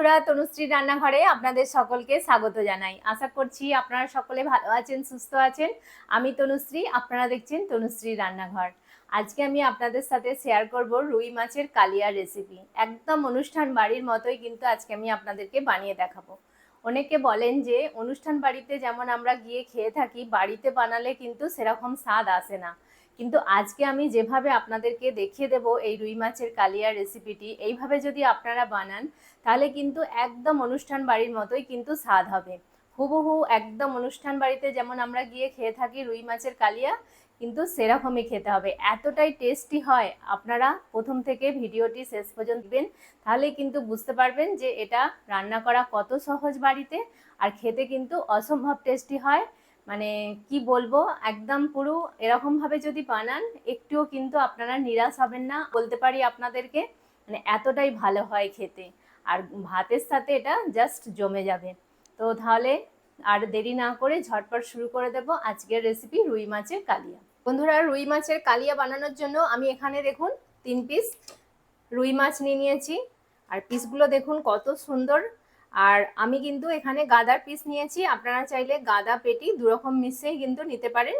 বন্ধুরা, তনুশ্রী রান্নাঘরে আপনাদের সকলকে স্বাগত জানাই। আশা করছি আপনারা সকলে ভালো আছেন, সুস্থ আছেন। আমি তনুশ্রী, আপনারা দেখছেন তনুশ্রী রান্নাঘর। আজকে আমি আপনাদের সাথে শেয়ার করব রুই মাছের কালিয়া রেসিপি। একদম অনুষ্ঠান বাড়ির মতোই কিন্তু আজকে আমি আপনাদেরকে বানিয়ে দেখাবো। অনেকে বলেন যে অনুষ্ঠান বাড়িতে যেমন আমরা গিয়ে খেয়ে থাকি, বাড়িতে বানালে কিন্তু সেরকম স্বাদ আসে না। কিন্তু আজকে আমি যেভাবে আপনাদেরকে দেখিয়ে দেব এই রুই মাছের কালিয়া রেসিপিটি, এইভাবে যদি আপনারা বানান তাহলে কিন্তু একদম অনুষ্ঠান বাড়ির মতোই কিন্তু স্বাদ হবে। হুবহু একদম অনুষ্ঠান বাড়িতে যেমন আমরা গিয়ে খেয়ে থাকি রুই মাছের কালিয়া, কিন্তু সেরকমই খেতে হবে, এতটাই টেস্টি হয়। আপনারা প্রথম থেকে ভিডিওটি শেষ পর্যন্ত দেখবেন, তাহলে কিন্তু বুঝতে পারবেন যে এটা রান্না করা কত সহজ বাড়িতে, আর খেতে কিন্তু অসম্ভব টেস্টি হয়। মানে কি বলবো, একদম পুরো এরকমভাবে যদি বানান একটুও কিন্তু আপনারা নিরাশ হবেন না, বলতে পারি আপনাদেরকে। মানে এতটাই ভালো হয় খেতে, আর ভাতের সাথে এটা জাস্ট জমে যাবে। তো তাহলে আর দেরি না করে ঝটপট শুরু করে দেব আজকের রেসিপি রুই মাছের কালিয়া। বন্ধুরা, রুই মাছের কালিয়া বানানোর জন্য আমি এখানে দেখুন 3 পিস রুই মাছ নিয়ে নিয়েছি। আর পিসগুলো দেখুন কত সুন্দর। আর আমি কিন্তু এখানে গাদার পিস নিয়েছি, আপনারা চাইলে গাদা পেটি দুরকম মিশিয়েই কিন্তু নিতে পারেন।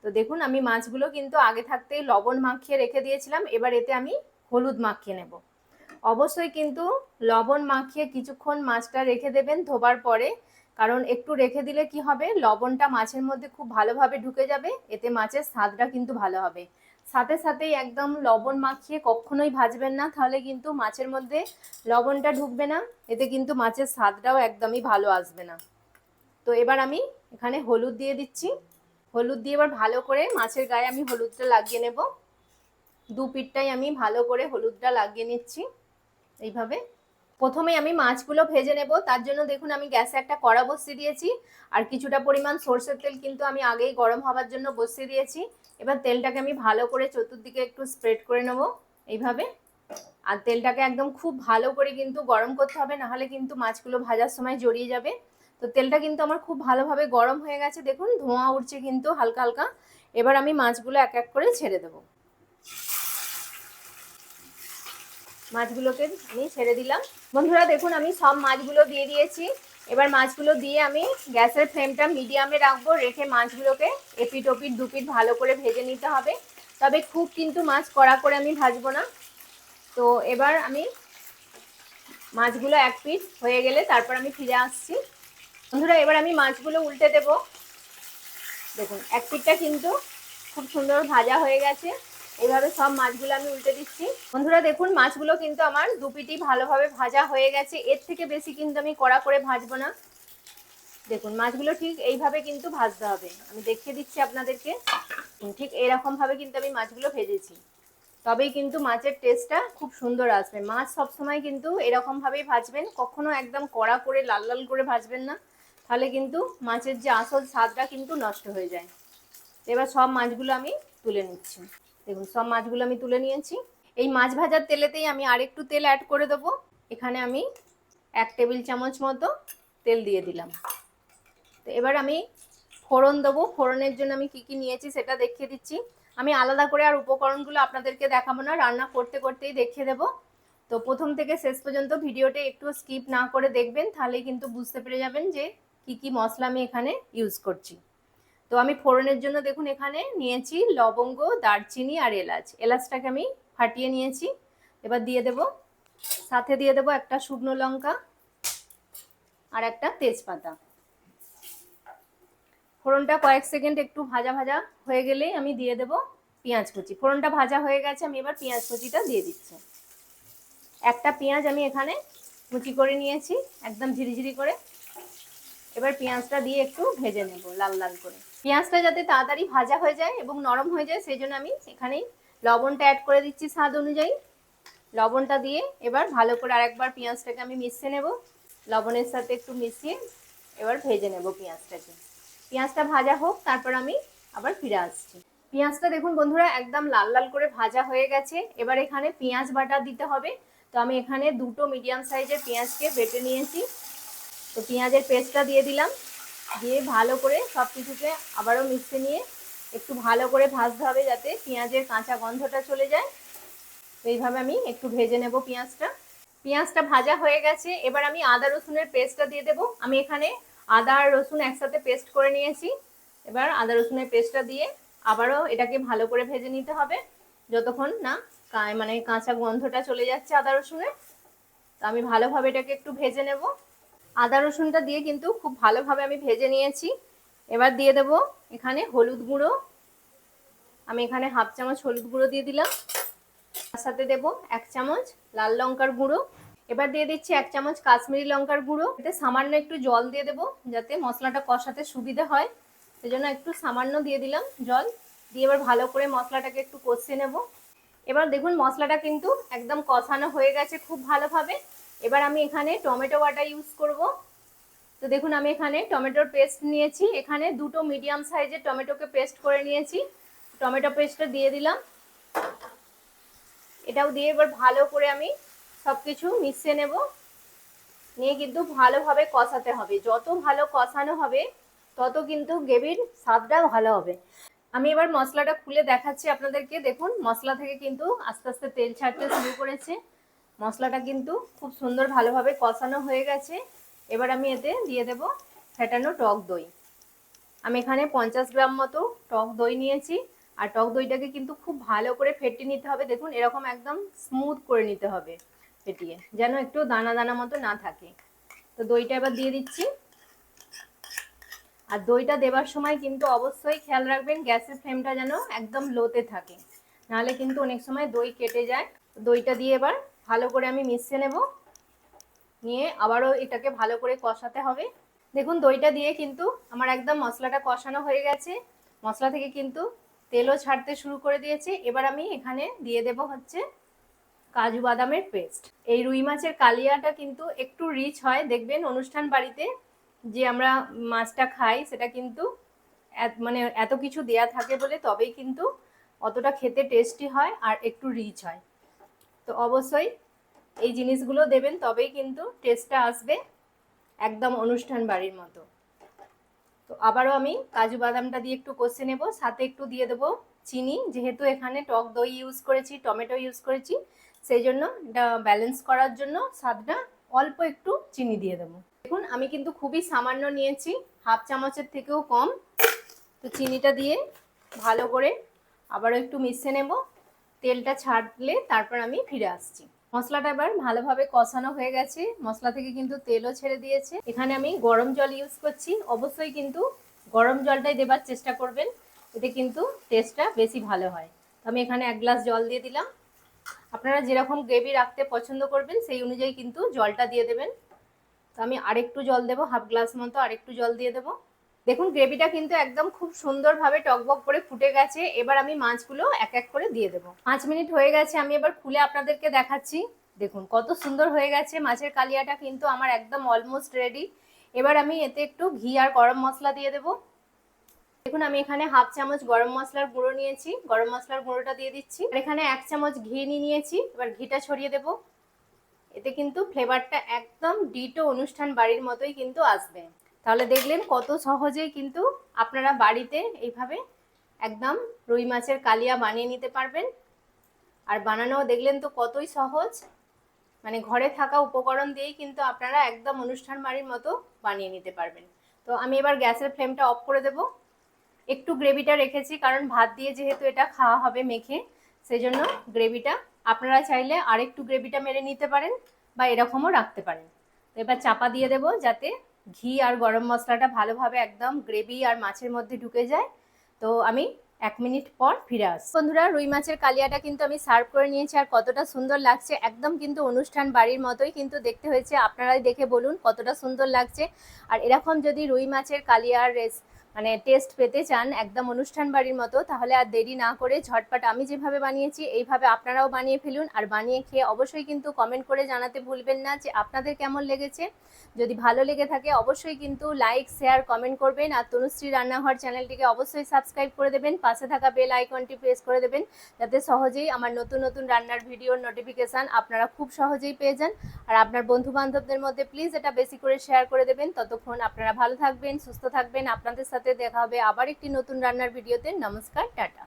তো দেখুন আমি মাছগুলো কিন্তু আগে থাকতেই লবণ মাখিয়ে রেখে দিয়েছিলাম। এবার এতে আমি হলুদ মাখিয়ে নেব। অবশ্যই কিন্তু লবণ মাখিয়ে কিছুক্ষণ মাছটা রেখে দেবেন ধোবার পরে, কারণ একটু রেখে দিলে কি হবে, লবণটা মাছের মধ্যে খুব ভালোভাবে ঢুকে যাবে, এতে মাছের স্বাদটা কিন্তু ভালো হবে। সাথে সাথেই একদম লবণ মাখিয়ে কখনোই ভাজবেন না, তাহলে কিন্তু মাছের মধ্যে লবণটা ঢুকবে না, এতে কিন্তু মাছের স্বাদটাও একদমই ভালো আসবে না। তো এবার আমি এখানে হলুদ দিয়ে দিচ্ছি। হলুদ দিয়ে এবার ভালো করে মাছের গায়ে আমি হলুদটা লাগিয়ে নেব। দু পিঠটাই আমি ভালো করে হলুদটা লাগিয়ে নিচ্ছি এইভাবে। প্রথমে আমি মাছগুলো ভেজে নেব, তার জন্য দেখুন আমি গ্যাসে একটা কড়া বসিয়ে দিয়েছি। আর কিছুটা পরিমাণ সরষের তেল কিন্তু আমি আগেই গরম হওয়ার জন্য বসিয়ে দিয়েছি। এবার তেলটাকে আমি ভালো করে চতুর্দিকে একটু স্প্রেড করে নেব এইভাবে। আর তেলটাকে একদম খুব ভালো করে কিন্তু গরম করতে হবে, নাহলে কিন্তু মাছগুলো ভাজার সময় জড়িয়ে যাবে। তো তেলটা কিন্তু আমার খুব ভালোভাবে গরম হয়ে গেছে, দেখুন ধোঁয়া উঠছে কিন্তু হালকা হালকা। এবার আমি মাছগুলো এক এক করে ছেড়ে দেবো। মাছগুলোকে আমি ছেড়ে দিলাম। বন্ধুরা দেখুন আমি সব মাছগুলো দিয়ে দিয়েছি। এবার মাছগুলো দিয়ে আমি গ্যাসের ফ্লেমটা মিডিয়ামে রাখবো, রেখে মাছগুলোকে এপিট ওপিট দুপিট ভালো করে ভেজে নিতে হবে। তবে খুব কিন্তু মাছ কড়া করে আমি ভাজবো না। তো এবার আমি মাছগুলো এক পিট হয়ে গেলে তারপর আমি ফিরে আসছি। বন্ধুরা এবার আমি মাছগুলো উল্টে দেব। দেখুন এক পিঠটা কিন্তু খুব সুন্দর ভাজা হয়ে গেছে। এইভাবে সব মাছগুলো আমি উল্টে দিচ্ছি। বন্ধুরা দেখুন মাছগুলো কিন্তু আমার দু পিঠই ভালোভাবে ভাজা হয়ে গেছে, এর থেকে বেশি কিন্তু আমি কড়া করে ভাজবো না। দেখুন মাছগুলো ঠিক এইভাবে কিন্তু ভাজতে হবে, আমি দেখিয়ে দিচ্ছি আপনাদেরকে। ঠিক এরকম ভাবে কিন্তু আমি মাছগুলো ভেজেছি, তবেই কিন্তু মাছের টেস্টটা খুব সুন্দর আসবে। মাছ সবসময় কিন্তু এরকম ভাবেই ভাজবেন, কখনো একদম কড়া করে লাল লাল করে ভাজবেন না, তাহলে কিন্তু মাছের যে আসল স্বাদটা কিন্তু নষ্ট হয়ে যায়। এবার সব মাছগুলো আমি তুলে নিচ্ছি। দেখুন সব মাছগুলো আমি তুলে নিয়েছি। এই মাছ ভাজার তেলেতেই আমি আরেকটু তেল অ্যাড করে দেবো। এখানে আমি 1 টেবিল চামচ মতো তেল দিয়ে দিলাম। তো এবার আমি ফোড়ন দেবো। ফোড়নের জন্য আমি কি কি নিয়েছি সেটা দেখিয়ে দিচ্ছি। আমি আলাদা করে আর উপকরণগুলো আপনাদেরকে দেখাবো না, রান্না করতে করতেই দেখিয়ে দেবো। তো প্রথম থেকে শেষ পর্যন্ত ভিডিওটা একটু স্কিপ না করে দেখবেন, তাহলে কিন্তু বুঝতে পেরে যাবেন যে কি কি মশলা আমি এখানে ইউজ করছি। তো আমি ফোড়নের জন্য দেখুন এখানে নিয়েছি লবঙ্গ, দারচিনি আর এলাচ। এলাচটাকে আমি ফাটিয়ে নিয়েছি। এবার দিয়ে দেব, সাথে দিয়ে দেবো একটা শুকনো লঙ্কা আর একটা তেজপাতা। ফোড়নটা কয়েক সেকেন্ড একটু ভাজা ভাজা হয়ে গেলেই আমি দিয়ে দেব পেঁয়াজ কুচি। ফোড়নটা ভাজা হয়ে গেছে, আমি এবার পেঁয়াজ কুচিটা দিয়ে দিচ্ছি। একটা পেঁয়াজ আমি এখানে কুচি করে নিয়েছি একদম ঝিরিঝিরি করে। এবার পেঁয়াজটা দিয়ে একটু ভেজে নেব লাল লাল করে। পেঁয়াজটা যাতে তাড়াতাড়ি ভাজা হয়ে যায় এবং নরম হয়ে যায়, সেই জন্য আমি এখানেই লবণটা অ্যাড করে দিচ্ছি স্বাদ অনুযায়ী। লবণটা দিয়ে এবার ভালো করে আরেকবার পেঁয়াজটাকে আমি মিশিয়ে নেব। লবণের সাথে একটু মিশিয়ে এবার ভেজে নেব পেঁয়াজটাকে। পেঁয়াজটা ভাজা হোক, তারপর আমি আবার ফিরে আসছি। পেঁয়াজটা দেখুন বন্ধুরা একদম লাল লাল করে ভাজা হয়ে গেছে। এবার এখানে পেঁয়াজ বাটা দিতে হবে। তো আমি এখানে দুটো মিডিয়াম সাইজের পেঁয়াজকে বেটে নিয়েছি। তো পেঁয়াজের পেস্টটা দিয়ে দিলাম, দিয়ে ভালো করে সব কিছুকে আবারও মিশিয়ে নিয়ে একটু ভালো করে ভাজতে হবে, যাতে পেঁয়াজের কাঁচা গন্ধটা চলে যায়। তো এইভাবে আমি একটু ভেজে নেব পেঁয়াজটা। পেঁয়াজটা ভাজা হয়ে গেছে, এবার আমি আদা রসুনের পেস্টটা দিয়ে দেবো। আমি এখানে আদা আর রসুন একসাথে পেস্ট করে নিয়েছি। এবার আদা রসুনের পেস্টটা দিয়ে আবারও এটাকে ভালো করে ভেজে নিতে হবে, যতক্ষণ না মানে কাঁচা গন্ধটা চলে যাচ্ছে আদা রসুনের। তো আমি ভালোভাবে এটাকে একটু ভেজে নেব। আদা রসুনটা দিয়ে কিন্তু খুব ভালোভাবে আমি ভেজে নিয়েছি। এবার দিয়ে দেব এখানে হলুদ গুঁড়ো। আমি এখানে 1/2 চামচ হলুদ গুঁড়ো দিয়ে দিলাম। তার সাথে দেব 1 চামচ লাল লঙ্কার গুঁড়ো। এবার দিয়ে দিচ্ছি 1 চামচ কাশ্মীরি লঙ্কার গুঁড়ো। এতে সামান্য একটু জল দিয়ে দেব যাতে মশলাটা কষাতে সুবিধা হয়, সেজন্য একটু সামান্য দিয়ে দিলাম জল। দিয়ে এবার ভালো করে মশলাটাকে একটু কষিয়ে নেব। এবার দেখুন মশলাটা কিন্তু একদম কষানো হয়ে গেছে খুব ভালোভাবে। এবার আমি এখানে টমেটো বাটা ইউজ করব। তো দেখুন আমি এখানে টমেটোর পেস্ট নিয়েছি, এখানে 2টো মিডিয়াম সাইজের টমেটোকে পেস্ট করে নিয়েছি। টমেটো পেস্টটা দিয়ে দিলাম। এটাও দিয়ে এবার ভালো করে আমি সবকিছু মিশিয়ে নেব। নিয়ে কিন্তু ভালোভাবে কষাতে হবে, যত ভালো কষানো হবে তত কিন্তু গ্রেভির স্বাদটা ভালো হবে। আমি এবার মশলাটা খুলে দেখাচ্ছি আপনাদেরকে। দেখুন মশলা থেকে কিন্তু আস্তে আস্তে তেল ছাড়তে শুরু করেছে। মশলাটা কিন্তু খুব সুন্দর ভালোভাবে কষানো হয়ে গেছে। এবার আমি এতে দিয়ে দেব ফেটানো টক দই। আমি এখানে 50 গ্রাম মতো টক দই নিয়েছি। আর টক দইটাকে কিন্তু খুব ভালো করে ফেটিয়ে নিতে হবে। দেখুন এরকম একদম স্মুথ করে নিতে হবে ফেটিয়ে, যেন একটু দানা দানা মতো না থাকে। তো দইটা এবার দিয়ে দিচ্ছি। আর দইটা দেওয়ার সময় কিন্তু অবশ্যই খেয়াল রাখবেন গ্যাসের ফ্লেমটা যেন একদম লোতে থাকে, নাহলে কিন্তু অনেক সময় দই কেটে যায়। দইটা দিয়ে এবার ভালো করে আমি মিশিয়ে নেব। নিয়ে আবারও এটাকে ভালো করে কষাতে হবে। দেখুন দইটা দিয়ে কিন্তু আমার একদম মশলাটা কষানো হয়ে গেছে। মশলা থেকে কিন্তু তেলও ছাড়তে শুরু করে দিয়েছে। এবার আমি এখানে দিয়ে দেব হচ্ছে কাজু বাদামের পেস্ট। এই রুই মাছের কালিয়াটা কিন্তু একটু রিচ হয়, দেখবেন অনুষ্ঠান বাড়িতে যে আমরা মাছটা খাই সেটা কিন্তু মানে এত কিছু দেয়া থাকে বলে তবেই কিন্তু অতটা খেতে টেস্টি হয় আর একটু রিচ হয়। তো অবশ্যই এই জিনিসগুলো দেবেন, তবেই কিন্তু টেস্টটা আসবে একদম অনুষ্ঠান বাড়ির মতো। তো আবারও আমি কাজু বাদামটা দিয়ে একটু কষে নেব, সাথে একটু দিয়ে দেবো চিনি। যেহেতু এখানে টক দই ইউজ করেছি, টমেটো ইউজ করেছি, সেই জন্য এটা ব্যালেন্স করার জন্য স্বাদটা অল্প একটু চিনি দিয়ে দেবো। দেখুন আমি কিন্তু খুবই সামান্য নিয়েছি, 1/2 চামচের থেকেও কম। তো চিনিটা দিয়ে ভালো করে আবারও একটু মিশিয়ে নেব। তেলটা ছাড়লে তারপর আমি ফিরে আসছি। মশলাটা এবার ভালোভাবে কষানো হয়ে গেছে, মশলা থেকে কিন্তু তেলও ছেড়ে দিয়েছে। এখানে আমি গরম জল ইউজ করছি। অবশ্যই কিন্তু গরম জলটাই দেবার চেষ্টা করবেন, এতে কিন্তু টেস্টটা বেশি ভালো হয়। আমি এখানে 1 গ্লাস জল দিয়ে দিলাম। আপনারা যেরকম গ্রেভি রাখতে পছন্দ করবেন সেই অনুযায়ী কিন্তু জলটা দিয়ে দেবেন। তো আমি আরেকটু জল দেবো, 1/2 গ্লাস মতো আরেকটু জল দিয়ে দেবো। দেখুন গ্রেভিটা কিন্তু একদম খুব সুন্দরভাবে টকবক করে ফুটে গেছে। এবার আমি মাছগুলো এক এক করে দিয়ে দেবো। 5 মিনিট হয়ে গেছে, আমি এবার খুলে আপনাদেরকে দেখাচ্ছি। দেখুন কত সুন্দর হয়ে গেছে মাছের কালিয়াটা, কিন্তু আমার একদম অলমোস্ট রেডি। এবার আমি এতে একটু ঘি আর গরম মশলা দিয়ে দেবো। দেখুন আমি এখানে 1/2 চামচ গরম মশলার গুঁড়ো নিয়েছি, গরম মশলার গুঁড়োটা দিয়ে দিচ্ছি। আর এখানে 1 চামচ ঘি নিয়েছি, এবার ঘিটা ছড়িয়ে দেবো। এতে কিন্তু ফ্লেভারটা একদম ডিটো অনুষ্ঠান বাড়ির মতোই কিন্তু আসবে। তাহলে দেখলেন কত সহজেই কিন্তু আপনারা বাড়িতে এইভাবে একদম রুই মাছের কালিয়া বানিয়ে নিতে পারবেন। আর বানানো দেখলেন তো কতই সহজ, মানে ঘরে থাকা উপকরণ দিয়েই কিন্তু আপনারা একদম অনুষ্ঠান বাড়ির মতো বানিয়ে নিতে পারবেন। তো আমি এবার গ্যাসের ফ্লেমটা অফ করে দেব। একটু গ্রেভিটা রেখেছি কারণ ভাত দিয়ে যেহেতু এটা খাওয়া হবে মেখে, সেজন্য গ্রেভিটা আপনারা চাইলে আরেকটু গ্রেভিটা মেরে নিতে পারেন বা এরকমও রাখতে পারেন। তো এবার চাপা দিয়ে দেবো যাতে ঘি আর গরম মশলাটা ভালোভাবে একদম গ্রেভি আর মাছের মধ্যে ঢুকে যায়। তো আমি 1 মিনিট পর ফিরে আসছি। বন্ধুরা রুই মাছের কালিয়াটা কিন্তু আমি সার্ভ করে নিয়েছি, আর কতটা সুন্দর লাগছে, একদম কিন্তু অনুষ্ঠান বাড়ির মতোই কিন্তু দেখতে হয়েছে। আপনারাই দেখে বলুন কতটা সুন্দর লাগছে। আর এরকম যদি রুই মাছের কালিয়ার মানে টেস্ট পেতে চান একদম অনুষ্ঠান বাড়ির মতো, তাহলে আর দেরি না করে ঝটপট আমি যেভাবে বানিয়েছি এইভাবে আপনারাও বানিয়ে ফেলুন। আর বানিয়ে খেয়ে অবশ্যই কিন্তু কমেন্ট করে জানাতে ভুলবেন না যে আপনাদের কেমন লেগেছে। যদি ভালো লেগে থাকে অবশ্যই কিন্তু লাইক শেয়ার কমেন্ট করবেন। আর তনুশ্রী রান্নাঘর চ্যানেলটিকে অবশ্যই সাবস্ক্রাইব করে দেবেন, পাশে থাকা বেল আইকনটি প্রেস করে দেবেন, যাতে সহজেই আমার নতুন নতুন রান্নার ভিডিওর নোটিফিকেশান আপনারা খুব সহজেই পেয়ে যান। আর আপনার বন্ধু বান্ধবদের মধ্যে প্লিজ এটা বেশি করে শেয়ার করে দেবেন। ততক্ষণ আপনারা ভালো থাকবেন, সুস্থ থাকবেন। আপনাদের সাথে দেখা হবে আবার একটি নতুন রান্নার ভিডিওতে। নমস্কার, টাটা।